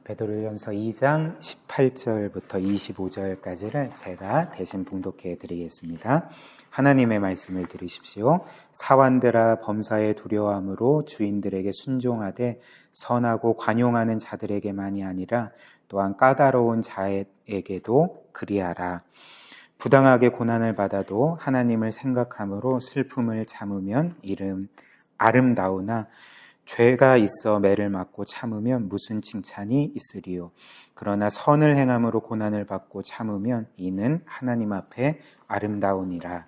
베드로전서 2장 18절부터 25절까지를 제가 대신 봉독해 드리겠습니다. 하나님의 말씀을 들으십시오. 사환들아 범사에 두려워함으로 주인들에게 순종하되 선하고 관용하는 자들에게만이 아니라 또한 까다로운 자에게도 그리하라. 부당하게 고난을 받아도 하나님을 생각함으로 슬픔을 참으면 이름 아름다우나 죄가 있어 매를 맞고 참으면 무슨 칭찬이 있으리요. 그러나 선을 행함으로 고난을 받고 참으면 이는 하나님 앞에 아름다우니라.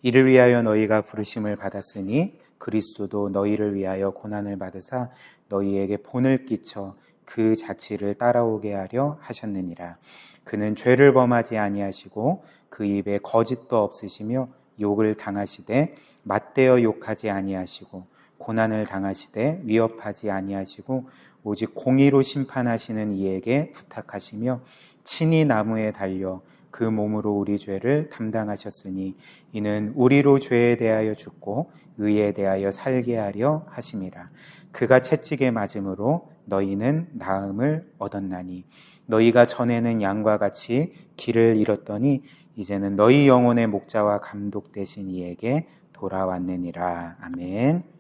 이를 위하여 너희가 부르심을 받았으니 그리스도도 너희를 위하여 고난을 받으사 너희에게 본을 끼쳐 그 자취를 따라오게 하려 하셨느니라. 그는 죄를 범하지 아니하시고 그 입에 거짓도 없으시며 욕을 당하시되 맞대어 욕하지 아니하시고 고난을 당하시되 위협하지 아니하시고 오직 공의로 심판하시는 이에게 부탁하시며 친히 나무에 달려 그 몸으로 우리 죄를 담당하셨으니 이는 우리로 죄에 대하여 죽고 의에 대하여 살게 하려 하심이라. 그가 채찍에 맞음으로 너희는 나음을 얻었나니 너희가 전에는 양과 같이 길을 잃었더니 이제는 너희 영혼의 목자와 감독 되신 이에게 돌아왔느니라. 아멘.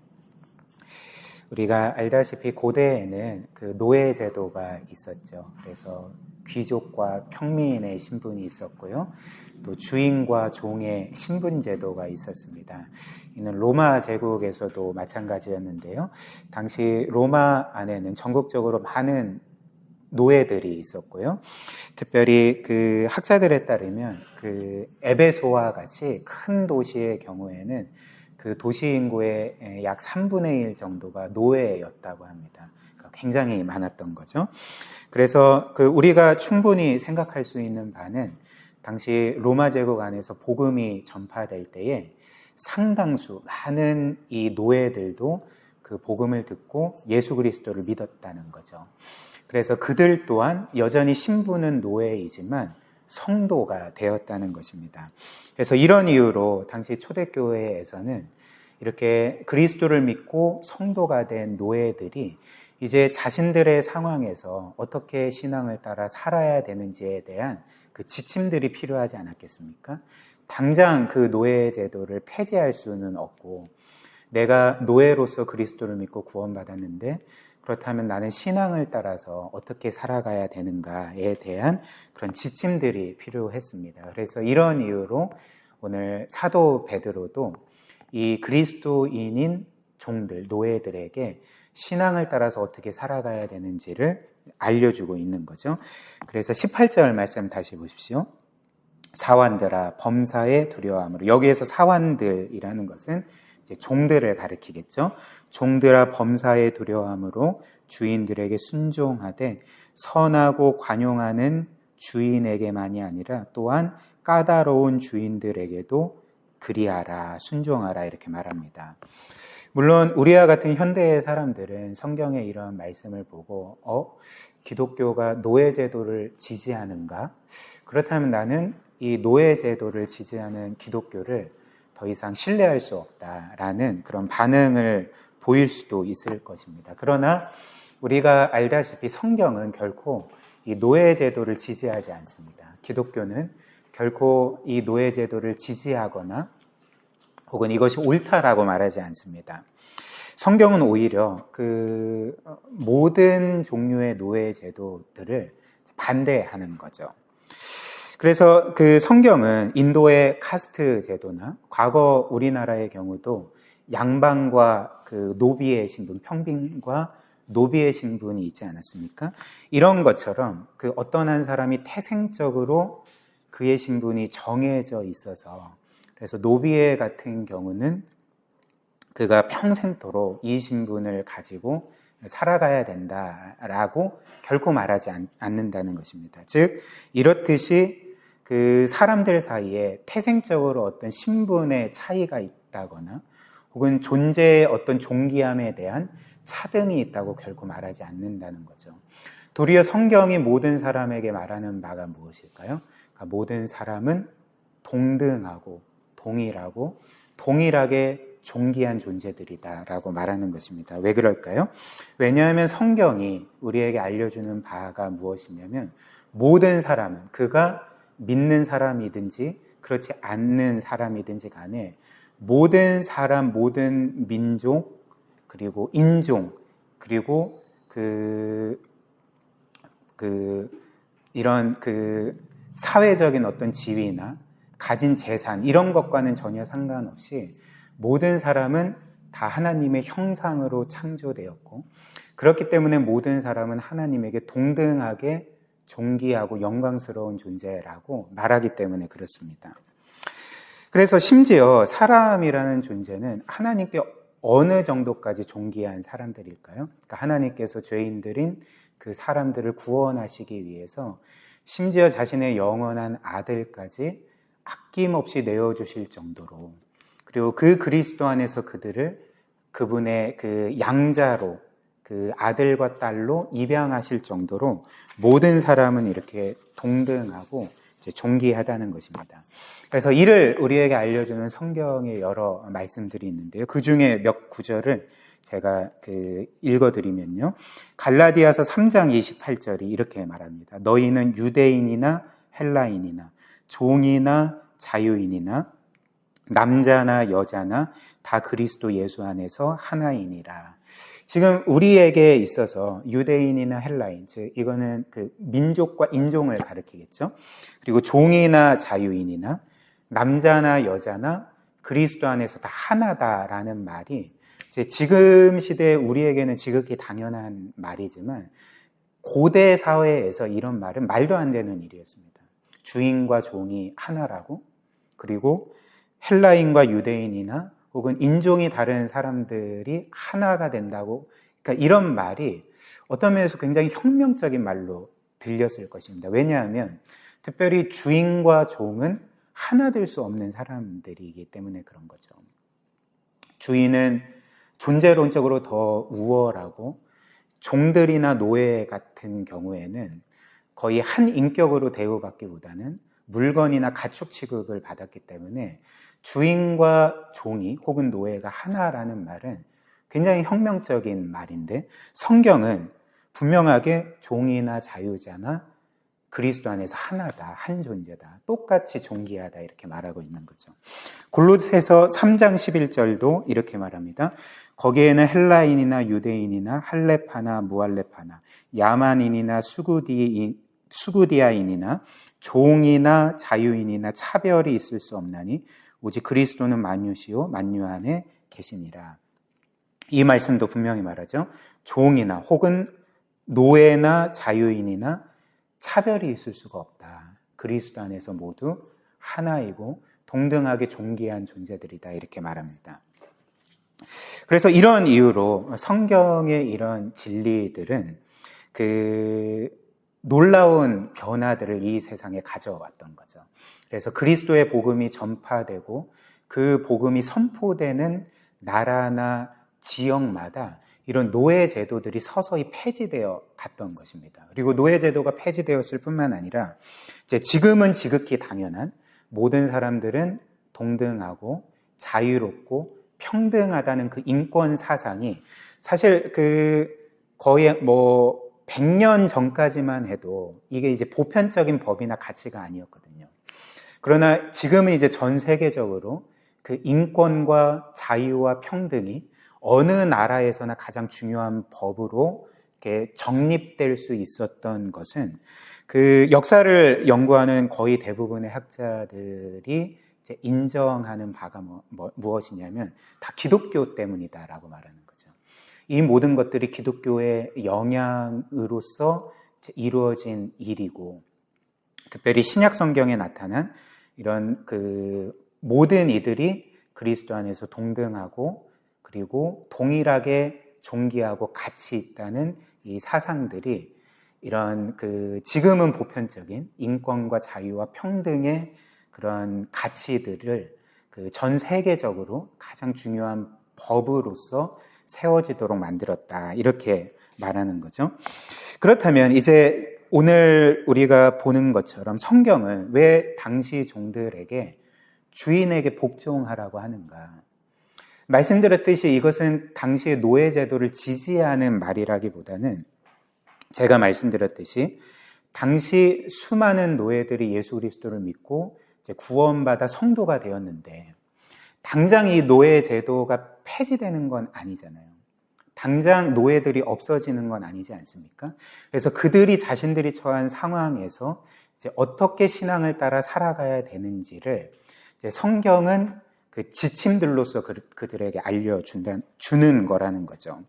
우리가 알다시피 고대에는 그 노예 제도가 있었죠. 그래서 귀족과 평민의 신분이 있었고요. 또 주인과 종의 신분 제도가 있었습니다. 이는 로마 제국에서도 마찬가지였는데요. 당시 로마 안에는 전국적으로 많은 노예들이 있었고요. 특별히 그 학자들에 따르면 그 에베소와 같이 큰 도시의 경우에는 그 도시 인구의 약 3분의 1 정도가 노예였다고 합니다. 그러니까 굉장히 많았던 거죠. 그래서 그 우리가 충분히 생각할 수 있는 바는 당시 로마 제국 안에서 복음이 전파될 때에 상당수 많은 이 노예들도 그 복음을 듣고 예수 그리스도를 믿었다는 거죠. 그래서 그들 또한 여전히 신분은 노예이지만 성도가 되었다는 것입니다. 그래서 이런 이유로 당시 초대교회에서는 이렇게 그리스도를 믿고 성도가 된 노예들이 이제 자신들의 상황에서 어떻게 신앙을 따라 살아야 되는지에 대한 그 지침들이 필요하지 않았겠습니까? 당장 그 노예 제도를 폐지할 수는 없고 내가 노예로서 그리스도를 믿고 구원받았는데 그렇다면 나는 신앙을 따라서 어떻게 살아가야 되는가에 대한 그런 지침들이 필요했습니다. 그래서 이런 이유로 오늘 사도 베드로도 이 그리스도인인 종들, 노예들에게 신앙을 따라서 어떻게 살아가야 되는지를 알려주고 있는 거죠. 그래서 18절 말씀 다시 보십시오. 사환들아 범사에 두려워함으로. 여기에서 사환들이라는 것은 이제 종들을 가리키겠죠. 종들아 범사에 두려워함으로 주인들에게 순종하되 선하고 관용하는 주인에게만이 아니라 또한 까다로운 주인들에게도 그리하라, 순종하라 이렇게 말합니다. 물론 우리와 같은 현대의 사람들은 성경의 이런 말씀을 보고 기독교가 노예제도를 지지하는가? 그렇다면 나는 이 노예제도를 지지하는 기독교를 더 이상 신뢰할 수 없다라는 그런 반응을 보일 수도 있을 것입니다. 그러나 우리가 알다시피 성경은 결코 이 노예제도를 지지하지 않습니다. 기독교는 결코 이 노예제도를 지지하거나 혹은 이것이 옳다라고 말하지 않습니다. 성경은 오히려 그 모든 종류의 노예제도들을 반대하는 거죠. 그래서 그 성경은 인도의 카스트 제도나 과거 우리나라의 경우도 양반과 그 노비의 신분, 평빈과 노비의 신분이 있지 않았습니까? 이런 것처럼 그 어떤 한 사람이 태생적으로 그의 신분이 정해져 있어서 그래서 노비의 같은 경우는 그가 평생토록 이 신분을 가지고 살아가야 된다라고 결코 말하지 않는다는 것입니다. 즉 이렇듯이 그 사람들 사이에 태생적으로 어떤 신분의 차이가 있다거나 혹은 존재의 어떤 존귀함에 대한 차등이 있다고 결코 말하지 않는다는 거죠. 도리어 성경이 모든 사람에게 말하는 바가 무엇일까요? 모든 사람은 동등하고 동일하게 존귀한 존재들이다라고 말하는 것입니다. 왜 그럴까요? 왜냐하면 성경이 우리에게 알려주는 바가 무엇이냐면 모든 사람은 그가 믿는 사람이든지 그렇지 않는 사람이든지 간에 모든 사람, 모든 민족, 그리고 인종, 그리고 이런 사회적인 어떤 지위나 가진 재산, 이런 것과는 전혀 상관없이 모든 사람은 다 하나님의 형상으로 창조되었고, 그렇기 때문에 모든 사람은 하나님에게 동등하게 존귀하고 영광스러운 존재라고 말하기 때문에 그렇습니다. 그래서 심지어 사람이라는 존재는 하나님께 어느 정도까지 존귀한 사람들일까요? 그러니까 하나님께서 죄인들인 그 사람들을 구원하시기 위해서 심지어 자신의 영원한 아들까지 아낌없이 내어주실 정도로, 그리고 그 그리스도 안에서 그분의 그 양자로, 그 아들과 딸로 입양하실 정도로 모든 사람은 이렇게 동등하고 이제 존귀하다는 것입니다. 그래서 이를 우리에게 알려주는 성경의 여러 말씀들이 있는데요. 그 중에 몇 구절을 제가 읽어드리면요. 갈라디아서 3장 28절이 이렇게 말합니다. 너희는 유대인이나 헬라인이나 종이나 자유인이나 남자나 여자나 다 그리스도 예수 안에서 하나이니라. 지금 우리에게 있어서 유대인이나 헬라인, 즉 이거는 그 민족과 인종을 가리키겠죠. 그리고 종이나 자유인이나 남자나 여자나 그리스도 안에서 다 하나다라는 말이 이제 지금 시대에 우리에게는 지극히 당연한 말이지만 고대 사회에서 이런 말은 말도 안 되는 일이었습니다. 주인과 종이 하나라고, 그리고 헬라인과 유대인이나 혹은 인종이 다른 사람들이 하나가 된다고, 그러니까 이런 말이 어떤 면에서 굉장히 혁명적인 말로 들렸을 것입니다. 왜냐하면 특별히 주인과 종은 하나 될 수 없는 사람들이기 때문에 그런 거죠. 주인은 존재론적으로 더 우월하고 종들이나 노예 같은 경우에는 거의 한 인격으로 대우받기보다는 물건이나 가축 취급을 받았기 때문에 주인과 종이 혹은 노예가 하나라는 말은 굉장히 혁명적인 말인데, 성경은 분명하게 종이나 자유자나 그리스도 안에서 하나다, 한 존재다, 똑같이 존귀하다 이렇게 말하고 있는 거죠. 골로새서 3장 11절도 이렇게 말합니다. 거기에는 헬라인이나 유대인이나 할렙하나 무할렙하나 야만인이나 수구디아인이나 종이나 자유인이나 차별이 있을 수 없나니 오직 그리스도는 만유시요 만유 안에 계시니라. 이 말씀도 분명히 말하죠. 종이나 혹은 노예나 자유인이나 차별이 있을 수가 없다. 그리스도 안에서 모두 하나이고 동등하게 존귀한 존재들이다 이렇게 말합니다. 그래서 이런 이유로 성경의 이런 진리들은 놀라운 변화들을 이 세상에 가져왔던 거죠. 그래서 그리스도의 복음이 전파되고 그 복음이 선포되는 나라나 지역마다 이런 노예 제도들이 서서히 폐지되어 갔던 것입니다. 그리고 노예 제도가 폐지되었을 뿐만 아니라 이제 지금은 지극히 당연한 모든 사람들은 동등하고 자유롭고 평등하다는 그 인권 사상이 사실 거의 100년 전까지만 해도 이게 이제 보편적인 법이나 가치가 아니었거든요. 그러나 지금은 이제 전 세계적으로 그 인권과 자유와 평등이 어느 나라에서나 가장 중요한 법으로 이렇게 정립될 수 있었던 것은 그 역사를 연구하는 거의 대부분의 학자들이 이제 인정하는 바가 무엇이냐면 다 기독교 때문이다라고 말하는 거죠. 이 모든 것들이 기독교의 영향으로서 이루어진 일이고, 특별히 신약 성경에 나타난 이런 모든 이들이 그리스도 안에서 동등하고 그리고 동일하게 존귀하고 가치 있다는 이 사상들이 이런 지금은 보편적인 인권과 자유와 평등의 그런 가치들을 전 세계적으로 가장 중요한 법으로서 세워지도록 만들었다 이렇게 말하는 거죠. 그렇다면 이제 오늘 우리가 보는 것처럼 성경은 왜 당시 종들에게 주인에게 복종하라고 하는가? 말씀드렸듯이 이것은 당시의 노예제도를 지지하는 말이라기보다는 제가 말씀드렸듯이 당시 수많은 노예들이 예수 그리스도를 믿고 이제 구원받아 성도가 되었는데 당장 이 노예제도가 폐지되는 건 아니잖아요. 당장 노예들이 없어지는 건 아니지 않습니까? 그래서 그들이 자신들이 처한 상황에서 이제 어떻게 신앙을 따라 살아가야 되는지를 이제 성경은 그 지침들로서 그들에게 주는 거라는 거죠.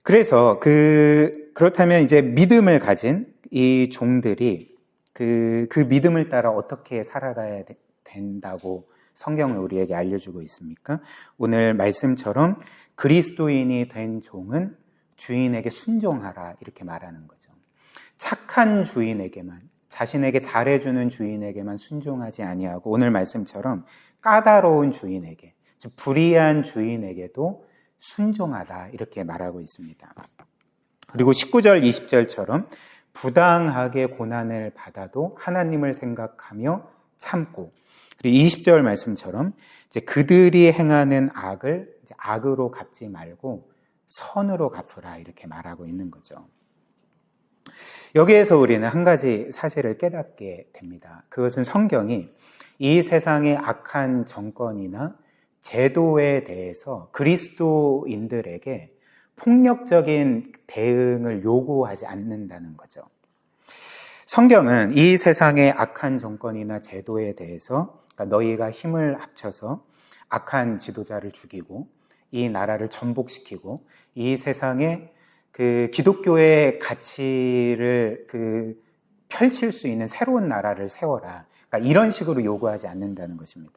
그래서 그렇다면 이제 믿음을 가진 이 종들이 그 믿음을 따라 어떻게 살아가야 된다고 성경은 우리에게 알려주고 있습니까? 오늘 말씀처럼 그리스도인이 된 종은 주인에게 순종하라 이렇게 말하는 거죠. 착한 주인에게만, 자신에게 잘해주는 주인에게만 순종하지 아니하고 오늘 말씀처럼 까다로운 주인에게, 즉 불의한 주인에게도 순종하라 이렇게 말하고 있습니다. 그리고 19절, 20절처럼 부당하게 고난을 받아도 하나님을 생각하며 참고, 그리고 20절 말씀처럼 이제 그들이 행하는 악을 이제 악으로 갚지 말고 선으로 갚으라 이렇게 말하고 있는 거죠. 여기에서 우리는 한 가지 사실을 깨닫게 됩니다. 그것은 성경이 이 세상의 악한 정권이나 제도에 대해서 그리스도인들에게 폭력적인 대응을 요구하지 않는다는 거죠. 성경은 이 세상의 악한 정권이나 제도에 대해서 그러니까 너희가 힘을 합쳐서 악한 지도자를 죽이고 이 나라를 전복시키고 이 세상에 그 기독교의 가치를 펼칠 수 있는 새로운 나라를 세워라. 그러니까 이런 식으로 요구하지 않는다는 것입니다.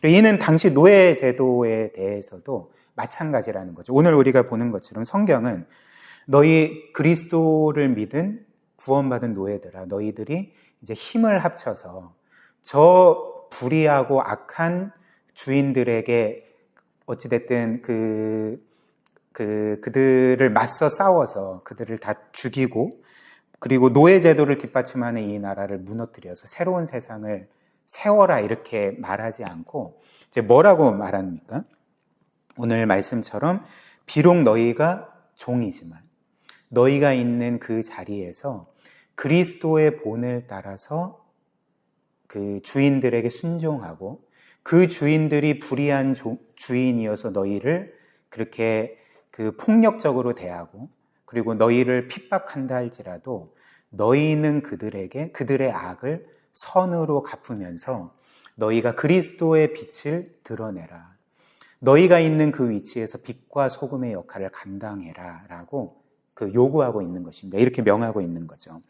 이는 당시 노예 제도에 대해서도 마찬가지라는 거죠. 오늘 우리가 보는 것처럼 성경은 너희 그리스도를 믿은 구원받은 노예들아, 너희들이 이제 힘을 합쳐서 저 불의하고 악한 주인들에게 어찌됐든 그들을 맞서 싸워서 그들을 다 죽이고 그리고 노예 제도를 뒷받침하는 이 나라를 무너뜨려서 새로운 세상을 세워라 이렇게 말하지 않고 이제 뭐라고 말합니까? 오늘 말씀처럼 비록 너희가 종이지만 너희가 있는 그 자리에서 그리스도의 본을 따라서 그 주인들에게 순종하고 그 주인들이 불의한 주인이어서 너희를 그렇게 폭력적으로 대하고 그리고 너희를 핍박한다 할지라도 너희는 그들에게 그들의 악을 선으로 갚으면서 너희가 그리스도의 빛을 드러내라. 너희가 있는 그 위치에서 빛과 소금의 역할을 감당해라 라고 요구하고 있는 것입니다. 이렇게 명하고 있는 거죠.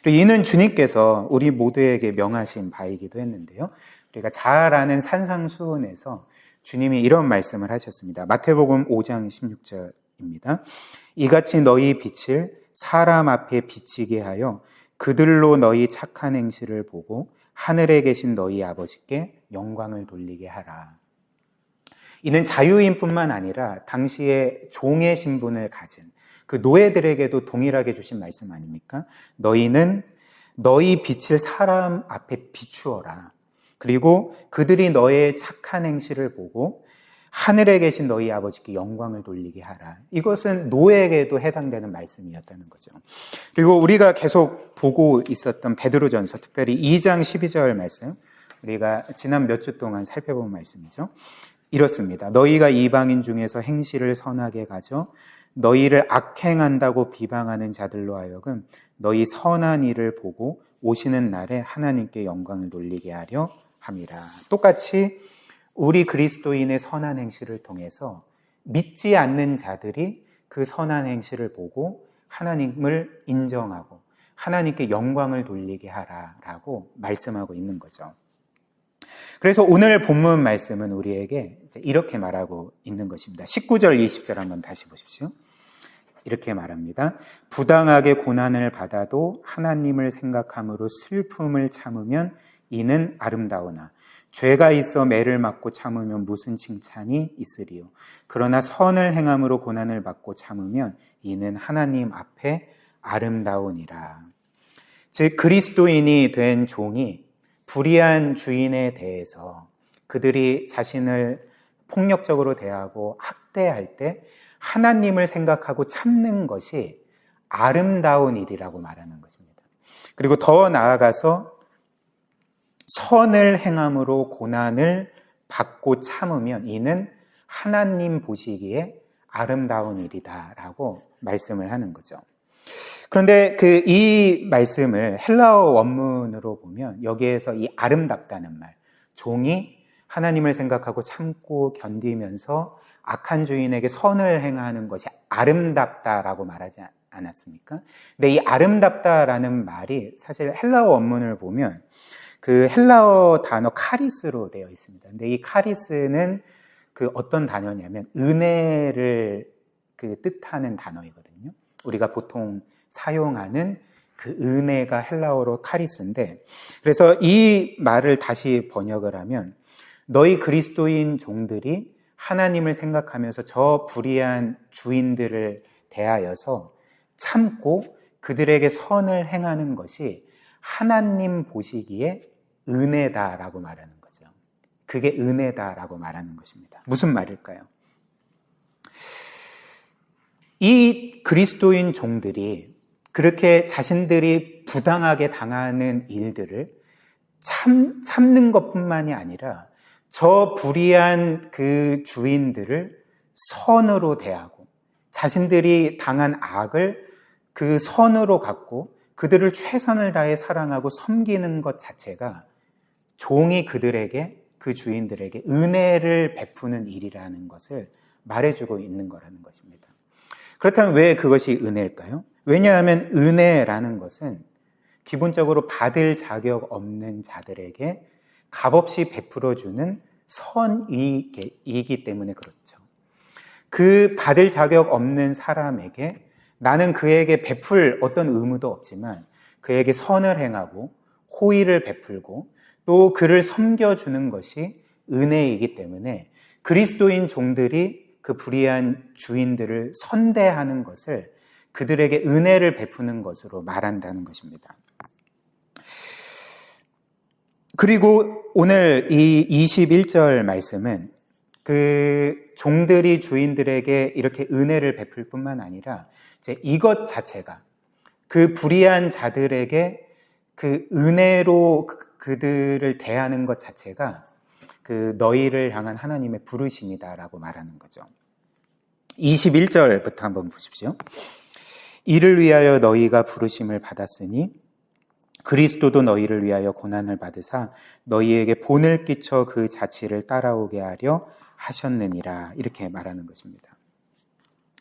그리고 이는 주님께서 우리 모두에게 명하신 바이기도 했는데요. 우리가 잘 아는 산상수훈에서 주님이 이런 말씀을 하셨습니다. 마태복음 5장 16절입니다. 이같이 너희 빛을 사람 앞에 비치게 하여 그들로 너희 착한 행실을 보고 하늘에 계신 너희 아버지께 영광을 돌리게 하라. 이는 자유인뿐만 아니라 당시에 종의 신분을 가진 그 노예들에게도 동일하게 주신 말씀 아닙니까? 너희는 너희 빛을 사람 앞에 비추어라. 그리고 그들이 너의 착한 행실을 보고 하늘에 계신 너희 아버지께 영광을 돌리게 하라. 이것은 노예에게도 해당되는 말씀이었다는 거죠. 그리고 우리가 계속 보고 있었던 베드로전서, 특별히 2장 12절 말씀, 우리가 지난 몇 주 동안 살펴본 말씀이죠. 이렇습니다. 너희가 이방인 중에서 행실을 선하게 가져 너희를 악행한다고 비방하는 자들로 하여금 너희 선한 일을 보고 오시는 날에 하나님께 영광을 돌리게 하려 함이라. 똑같이 우리 그리스도인의 선한 행실을 통해서 믿지 않는 자들이 그 선한 행실을 보고 하나님을 인정하고 하나님께 영광을 돌리게 하라라고 말씀하고 있는 거죠. 그래서 오늘 본문 말씀은 우리에게 이렇게 말하고 있는 것입니다. 19절, 20절 한번 다시 보십시오. 이렇게 말합니다. 부당하게 고난을 받아도 하나님을 생각함으로 슬픔을 참으면 이는 아름다우나 죄가 있어 매를 맞고 참으면 무슨 칭찬이 있으리요. 그러나 선을 행함으로 고난을 받고 참으면 이는 하나님 앞에 아름다우니라. 즉 그리스도인이 된 종이 불의한 주인에 대해서 그들이 자신을 폭력적으로 대하고 학대할 때 하나님을 생각하고 참는 것이 아름다운 일이라고 말하는 것입니다. 그리고 더 나아가서 선을 행함으로 고난을 받고 참으면 이는 하나님 보시기에 아름다운 일이다라고 말씀을 하는 거죠. 그런데 이 말씀을 헬라어 원문으로 보면 여기에서 이 아름답다는 말, 종이 하나님을 생각하고 참고 견디면서 악한 주인에게 선을 행하는 것이 아름답다라고 말하지 않았습니까? 근데 이 아름답다라는 말이 사실 헬라어 원문을 보면 그 헬라어 단어 카리스로 되어 있습니다. 근데 이 카리스는 어떤 단어냐면 은혜를 뜻하는 단어이거든요. 우리가 보통 사용하는 그 은혜가 헬라어로 카리스인데, 그래서 이 말을 다시 번역을 하면 너희 그리스도인 종들이 하나님을 생각하면서 저 불의한 주인들을 대하여서 참고 그들에게 선을 행하는 것이 하나님 보시기에 은혜다라고 말하는 거죠. 그게 은혜다라고 말하는 것입니다. 무슨 말일까요? 이 그리스도인 종들이 그렇게 자신들이 부당하게 당하는 일들을 참는 것뿐만이 아니라 저 불의한 그 주인들을 선으로 대하고 자신들이 당한 악을 그 선으로 갖고 그들을 최선을 다해 사랑하고 섬기는 것 자체가 종이 그들에게, 그 주인들에게 은혜를 베푸는 일이라는 것을 말해주고 있는 거라는 것입니다. 그렇다면 왜 그것이 은혜일까요? 왜냐하면 은혜라는 것은 기본적으로 받을 자격 없는 자들에게 값없이 베풀어주는 선이기 때문에 그렇죠. 그 받을 자격 없는 사람에게 나는 그에게 베풀 어떤 의무도 없지만 그에게 선을 행하고 호의를 베풀고 또 그를 섬겨주는 것이 은혜이기 때문에 그리스도인 종들이 그 불의한 주인들을 선대하는 것을 그들에게 은혜를 베푸는 것으로 말한다는 것입니다. 그리고 오늘 이 21절 말씀은 그 종들이 주인들에게 이렇게 은혜를 베풀 뿐만 아니라 이제 이것 자체가 그 불의한 자들에게 그 은혜로 그들을 대하는 것 자체가 그 너희를 향한 하나님의 부르심이다라고 말하는 거죠. 21절부터 한번 보십시오. 이를 위하여 너희가 부르심을 받았으니 그리스도도 너희를 위하여 고난을 받으사 너희에게 본을 끼쳐 그 자취를 따라오게 하려 하셨느니라. 이렇게 말하는 것입니다.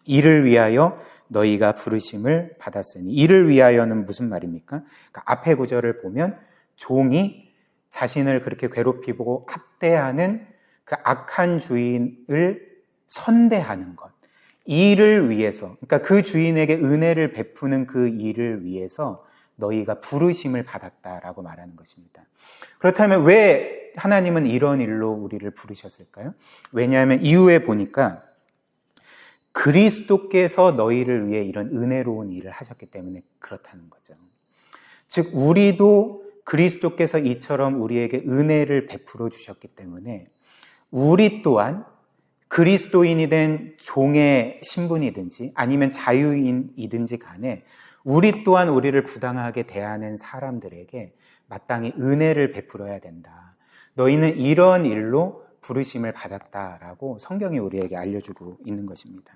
이를 위하여 너희가 부르심을 받았으니, 이를 위하여는 무슨 말입니까? 그러니까 앞의 구절을 보면 종이 자신을 그렇게 괴롭히고 합대하는 그 악한 주인을 선대하는 것, 이를 위해서, 그러니까 그 주인에게 은혜를 베푸는 그 일을 위해서 너희가 부르심을 받았다라고 말하는 것입니다. 그렇다면 왜 하나님은 이런 일로 우리를 부르셨을까요? 왜냐하면 이후에 보니까 그리스도께서 너희를 위해 이런 은혜로운 일을 하셨기 때문에 그렇다는 거죠. 즉 우리도 그리스도께서 이처럼 우리에게 은혜를 베풀어 주셨기 때문에 우리 또한 그리스도인이 된 종의 신분이든지 아니면 자유인이든지 간에 우리 또한 우리를 부당하게 대하는 사람들에게 마땅히 은혜를 베풀어야 된다. 너희는 이런 일로 부르심을 받았다라고 성경이 우리에게 알려주고 있는 것입니다.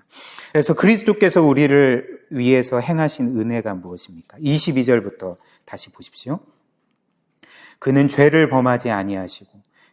그래서 그리스도께서 우리를 위해서 행하신 은혜가 무엇입니까? 22절부터 다시 보십시오. 그는 죄를 범하지 아니하시고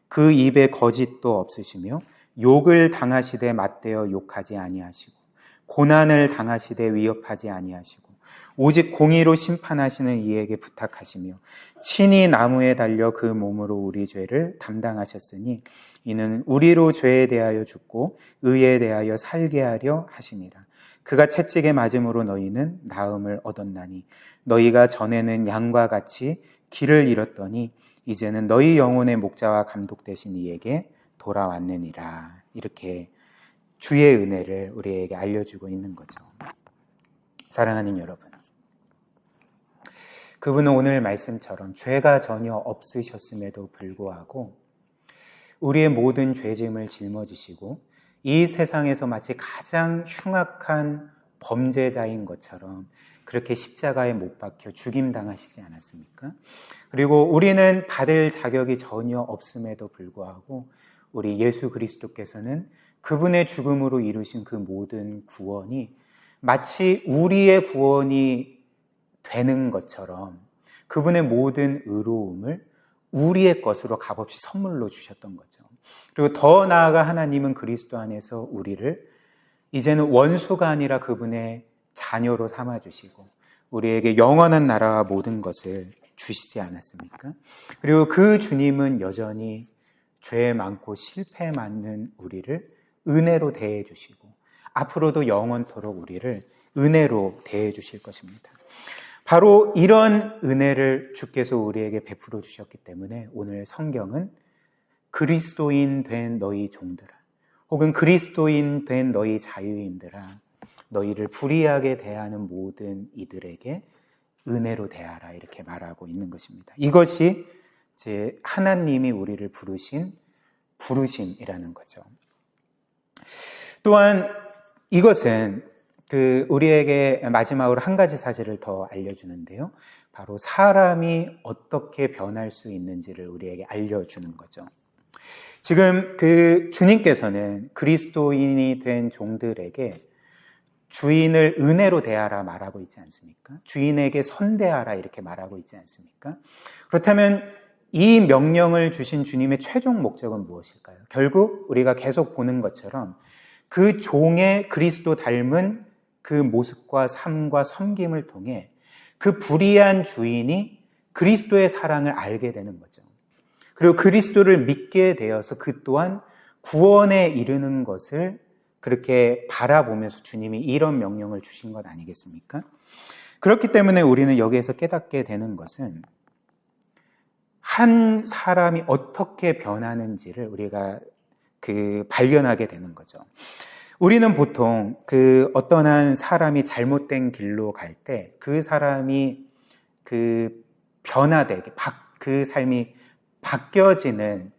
그 입에 거짓도 없으시며 욕을 당하시되 맞대어 욕하지 아니하시고 고난을 당하시되 위협하지 아니하시고 오직 공의로 심판하시는 이에게 부탁하시며 친히 나무에 달려 그 몸으로 우리 죄를 담당하셨으니 이는 우리로 죄에 대하여 죽고 의에 대하여 살게 하려 하심이라. 그가 채찍에 맞음으로 너희는 나음을 얻었나니 너희가 전에는 양과 같이 길을 잃었더니 이제는 너희 영혼의 목자와 감독 되신 이에게 돌아왔느니라. 이렇게 주의 은혜를 우리에게 알려주고 있는 거죠. 사랑하는 여러분, 그분은 오늘 말씀처럼 죄가 전혀 없으셨음에도 불구하고 우리의 모든 죄짐을 짊어지시고 이 세상에서 마치 가장 흉악한 범죄자인 것처럼 그렇게 십자가에 못 박혀 죽임당하시지 않았습니까? 그리고 우리는 받을 자격이 전혀 없음에도 불구하고 우리 예수 그리스도께서는 그분의 죽음으로 이루신 그 모든 구원이 마치 우리의 구원이 되는 것처럼 그분의 모든 의로움을 우리의 것으로 값없이 선물로 주셨던 거죠. 그리고 더 나아가 하나님은 그리스도 안에서 우리를 이제는 원수가 아니라 그분의 자녀로 삼아주시고 우리에게 영원한 나라와 모든 것을 주시지 않았습니까? 그리고 그 주님은 여전히 죄 많고 실패 많은 우리를 은혜로 대해 주시고 앞으로도 영원토록 우리를 은혜로 대해 주실 것입니다. 바로 이런 은혜를 주께서 우리에게 베풀어 주셨기 때문에 오늘 성경은 그리스도인 된 너희 종들아 혹은 그리스도인 된 너희 자유인들아 너희를 불의하게 대하는 모든 이들에게 은혜로 대하라 이렇게 말하고 있는 것입니다. 이것이 이제 하나님이 우리를 부르신 부르심이라는 거죠. 또한 이것은 우리에게 마지막으로 한 가지 사실을 더 알려주는데요. 바로 사람이 어떻게 변할 수 있는지를 우리에게 알려주는 거죠. 지금 주님께서는 그리스도인이 된 종들에게 주인을 은혜로 대하라 말하고 있지 않습니까? 주인에게 선대하라 이렇게 말하고 있지 않습니까? 그렇다면 이 명령을 주신 주님의 최종 목적은 무엇일까요? 결국 우리가 계속 보는 것처럼 그 종의 그리스도 닮은 그 모습과 삶과 섬김을 통해 그 불의한 주인이 그리스도의 사랑을 알게 되는 거죠. 그리고 그리스도를 믿게 되어서 그 또한 구원에 이르는 것을 그렇게 바라보면서 주님이 이런 명령을 주신 것 아니겠습니까? 그렇기 때문에 우리는 여기에서 깨닫게 되는 것은 한 사람이 어떻게 변하는지를 우리가 발견하게 되는 거죠. 우리는 보통 어떤 한 사람이 잘못된 길로 갈 때 그 사람이 변화되게 그 삶이 바뀌어지는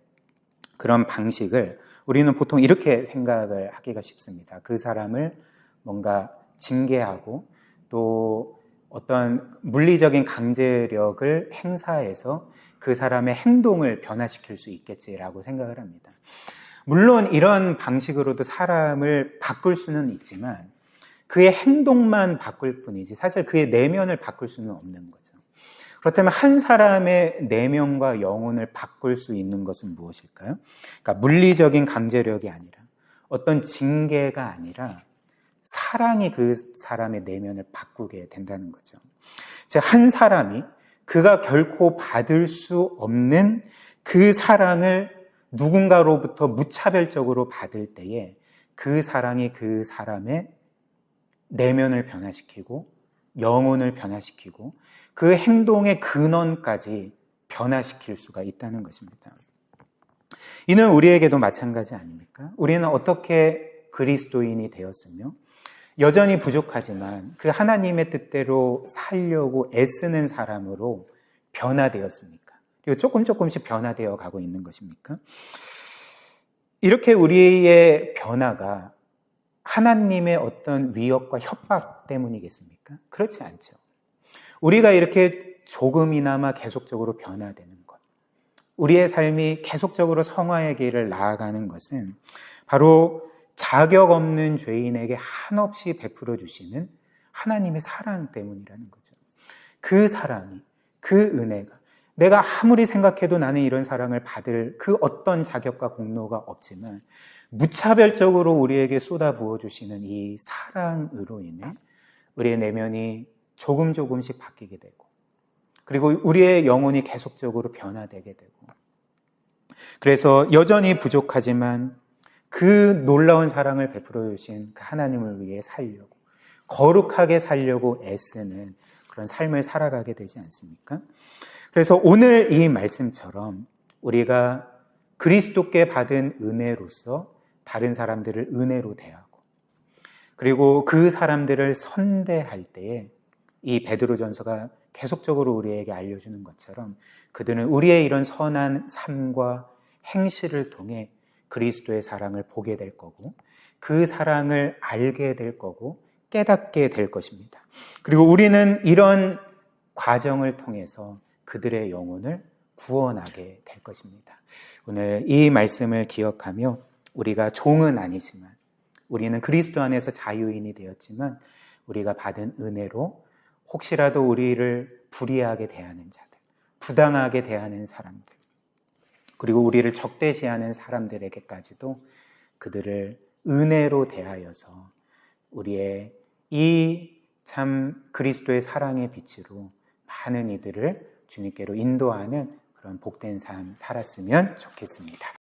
그런 방식을 우리는 보통 이렇게 생각을 하기가 쉽습니다. 그 사람을 뭔가 징계하고 또 어떤 물리적인 강제력을 행사해서 그 사람의 행동을 변화시킬 수 있겠지라고 생각을 합니다. 물론 이런 방식으로도 사람을 바꿀 수는 있지만 그의 행동만 바꿀 뿐이지 사실 그의 내면을 바꿀 수는 없는 거죠. 그렇다면 한 사람의 내면과 영혼을 바꿀 수 있는 것은 무엇일까요? 그러니까 물리적인 강제력이 아니라 어떤 징계가 아니라 사랑이 그 사람의 내면을 바꾸게 된다는 거죠. 즉, 한 사람이 그가 결코 받을 수 없는 그 사랑을 누군가로부터 무차별적으로 받을 때에 그 사랑이 그 사람의 내면을 변화시키고 영혼을 변화시키고 그 행동의 근원까지 변화시킬 수가 있다는 것입니다. 이는 우리에게도 마찬가지 아닙니까? 우리는 어떻게 그리스도인이 되었으며 여전히 부족하지만 그 하나님의 뜻대로 살려고 애쓰는 사람으로 변화되었습니까? 그리고 조금씩 변화되어 가고 있는 것입니까? 이렇게 우리의 변화가 하나님의 어떤 위협과 협박 때문이겠습니까? 그렇지 않죠. 우리가 이렇게 조금이나마 계속적으로 변화되는 것, 우리의 삶이 계속적으로 성화의 길을 나아가는 것은 바로 자격 없는 죄인에게 한없이 베풀어 주시는 하나님의 사랑 때문이라는 거죠. 그 사랑이, 그 은혜가 내가 아무리 생각해도 나는 이런 사랑을 받을 그 어떤 자격과 공로가 없지만 무차별적으로 우리에게 쏟아부어 주시는 이 사랑으로 인해 우리의 내면이 조금씩 바뀌게 되고 그리고 우리의 영혼이 계속적으로 변화되게 되고 그래서 여전히 부족하지만 그 놀라운 사랑을 베풀어 주신 그 하나님을 위해 살려고 거룩하게 살려고 애쓰는 그런 삶을 살아가게 되지 않습니까? 그래서 오늘 이 말씀처럼 우리가 그리스도께 받은 은혜로서 다른 사람들을 은혜로 대하고 그리고 그 사람들을 선대할 때에 이 베드로전서가 계속적으로 우리에게 알려주는 것처럼 그들은 우리의 이런 선한 삶과 행실을 통해 그리스도의 사랑을 보게 될 거고 그 사랑을 알게 될 거고 깨닫게 될 것입니다. 그리고 우리는 이런 과정을 통해서 그들의 영혼을 구원하게 될 것입니다. 오늘 이 말씀을 기억하며 우리가 종은 아니지만 우리는 그리스도 안에서 자유인이 되었지만 우리가 받은 은혜로 혹시라도 우리를 불의하게 대하는 자들, 부당하게 대하는 사람들, 그리고 우리를 적대시하는 사람들에게까지도 그들을 은혜로 대하여서 우리의 이 참 그리스도의 사랑의 빛으로 많은 이들을 주님께로 인도하는 그런 복된 삶 살았으면 좋겠습니다.